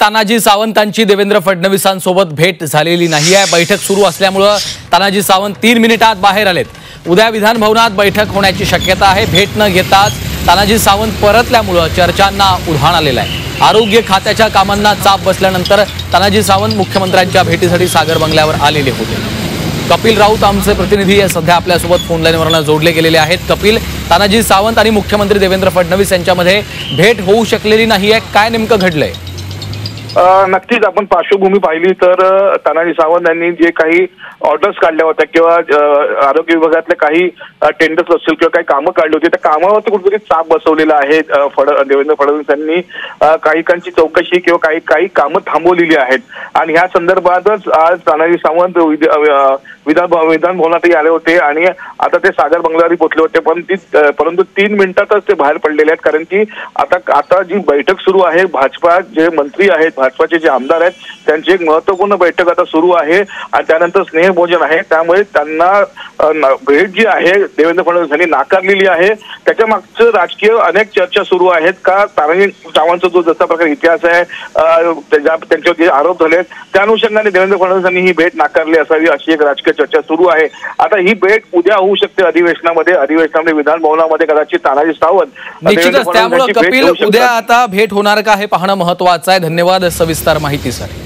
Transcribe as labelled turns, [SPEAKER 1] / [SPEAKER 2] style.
[SPEAKER 1] तानाजी सावंतांची देवेंद्र फडणवीसांसोबत भेट झालेली नाही आहे। बैठक सुरू असल्यामुळे तानाजी सावंत 3 मिनिटात बाहेर आलेत। उद्या विधान भवनात बैठक होण्याची शक्यता आहे। भेट न घेताच तानाजी सावंत परतल्यामुळे चर्चांना उधाण आलेलं आहे। आरोग्य खात्याच्या कामांना चाप बसल्यानंतर तानाजी सावंत मुख्यमंत्र्यांच्या भेटीसाठी सागर बंगल्यावर आलेले होते। कपिल राऊत आमचे प्रतिनिधी सध्या आपल्यासोबत फोन लाईनवरून जोडले गेलेले आहेत। कपिल, तानाजी सावंत आणि मुख्यमंत्री देवेंद्र फडणवीस यांच्यामध्ये भेट होऊ शकलेली नाहीये, काय नेमकं घडलंय?
[SPEAKER 2] नक्कीच आपण पार्श्वभूमी पाहिली तर तानाजी सावंत यांनी जे काही ऑर्डर्स काढल्या होत्या किंवा आरोग्य विभागातले काही टेंडर्स असतील किंवा काही कामं काढली होती, त्या कामावरती कुठेतरी चाप बसवलेला आहे। देवेंद्र फडणवीस यांनी काही चौकशी किंवा काही कामं थांबवलेली आहेत आणि ह्या संदर्भातच आज तानाजी सावंत विधान भवनातही आले होते आणि आता ते सागर बंगल्यावरही पोहोचले होते। परंतु 3 मिनिटातच ते बाहेर पडलेले आहेत, कारण की आता जी बैठक सुरू आहे, भाजपा जे मंत्री आहेत, भाजपाचे जे आमदार आहेत, त्यांची एक महत्वपूर्ण बैठक आता सुरू आहे आणि त्यानंतर स्नेहभोजन आहे। त्यामुळे त्यांना भेट जी आहे देवेंद्र फडणवीस यांनी नाकारलेली आहे। त्याच्या मागचं राजकीय अनेक चर्चा सुरू आहेत का तानाजी सावंतचा जो जसा प्रकार इतिहास आहे, त्यांच्यावर जे आरोप झाले त्या अनुषंगाने देवेंद्र फडणवीस यांनी ही भेट नाकारली असावी अशी एक राजकीय चर्चा सुरू आहे। आता ही भेट उद्या होऊ शकते अधिवेशनामध्ये विधान भवनामध्ये कदाचित तानाजी सावंत
[SPEAKER 1] निश्चितच। त्यामुळे कपिल, उद्या आता भेट होणार का हे पाहणं महत्त्वाचं आहे। धन्यवाद सविस्तर माहितीसाठी।